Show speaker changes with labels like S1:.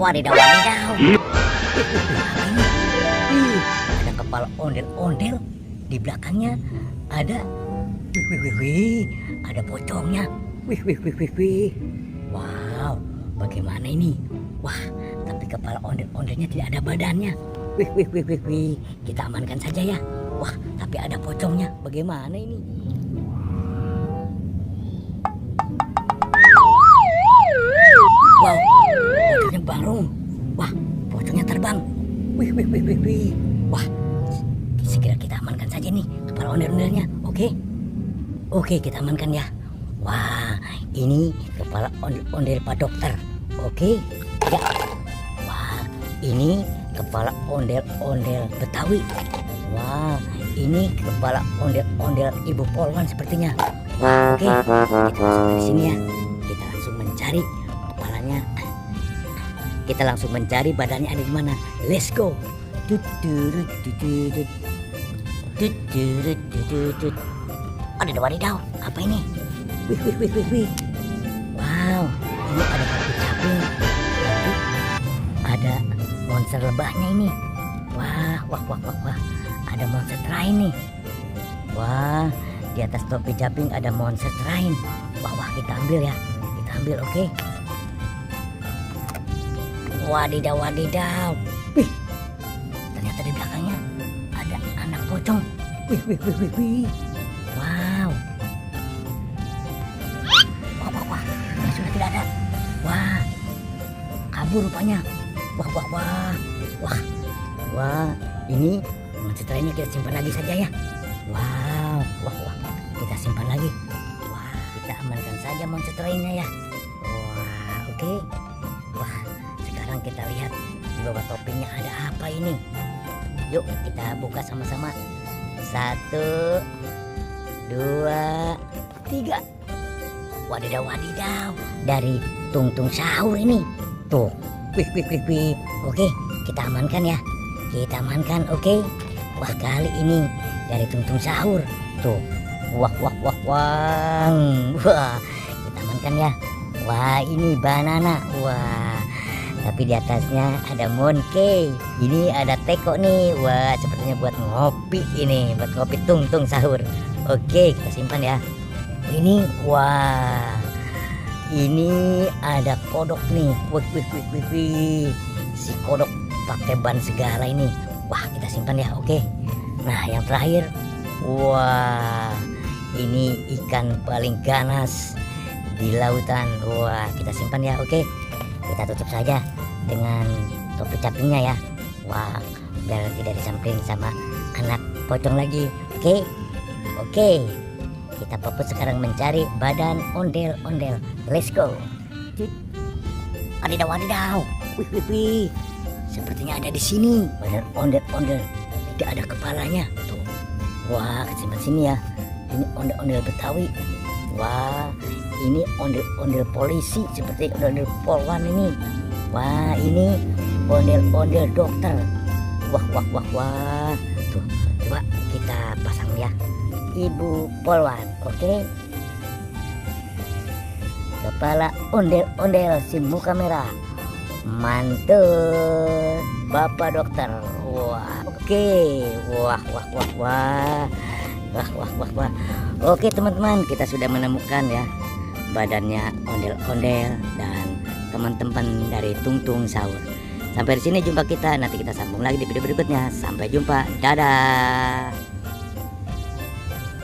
S1: Wadidaw, wadidaw. Wih, ada kepala ondel-ondel. Di belakangnya ada ada pocongnya. Wih. Wow, bagaimana ini? Wah, tapi kepala ondel-ondelnya tidak ada badannya. Wih. Kita amankan saja ya. Wah, tapi ada pocongnya. Bagaimana ini? Wow, pocongnya barung. Wah, pocongnya terbang. Wih. Wah, segera kita amankan saja nih kepala ondel-ondelnya. Oke, kita amankan ya. Wah, ini kepala ondel-ondel Pak Dokter. Oke, ya. Wah, ini kepala ondel-ondel Betawi. Wah, ini kepala ondel-ondel Ibu Polwan sepertinya. Wah, oke, kita masuk di sini ya. Kita langsung mencari kepalanya. Kita langsung mencari badannya ada di mana. Let's go. Wadidaw, apa ini? Wih. Wow, ini ada caping. Tapi ada monster lebahnya ini. Wah. Ada monster lain nih. Wah, di atas topi caping ada monster lain. Wah, kita ambil ya. Kita ambil, oke. Wadidaw. Wih, ternyata di belakangnya ada anak pocong. Wih. Wow. Wah, yang sudah tidak ada. Wah, kabur rupanya. Wah, ini monster ini kita simpan lagi saja ya. Wah, kita simpan lagi. Wah, kita amankan saja monster lainnya ya. Wah, oke. Wah, sekarang kita lihat di bawah topinya ada apa ini. Yuk kita buka sama-sama. 1, 2, 3. Wadidaw. Dari Tung Sahur ini. Tuh. Wih. Oke, kita amankan ya. Kita amankan, oke. Wah, kali ini dari Tung Sahur. Tuh. Wah. Wah, kita amankan ya. Wah, ini banana. Wah. Tapi di atasnya ada monkey. Ini ada teko nih. Wah, sepertinya buat ngopi ini, buat ngopi Tung Sahur. Oke, kita simpan ya. Ini, wah, ini ada kodok nih. Wih. Si kodok pakai ban segala ini. Wah, kita simpan ya. Oke. Nah, yang terakhir, wah, ini ikan paling ganas di lautan. Wah, kita simpan ya. Oke. Kita tutup saja dengan topi capingnya ya. Wah, biar tidak disamperin sama anak pocong lagi. Oke. Kita fokus sekarang mencari badan ondel-ondel. Let's go. Wadidaw. Wih. Sepertinya ada di sini. Badan ondel-ondel tidak ada kepalanya. Tuh. Wah, kesimpan sini ya. Ini ondel-ondel Betawi. Wah, ini ondel-ondel polisi seperti ondel-ondel Polwan ini. Wah, ini ondel-ondel dokter. Wah. Tuh, coba kita pasang ya. Ibu Polwan, oke. Kepala ondel-ondel si muka merah. Mantul, Bapak Dokter. Wah, oke. Wah. Oke teman-teman, kita sudah menemukan ya badannya ondel-ondel dan teman-teman dari Tung Sahur. Sampai di sini jumpa kita, nanti kita sambung lagi di video berikutnya. Sampai jumpa, dadah.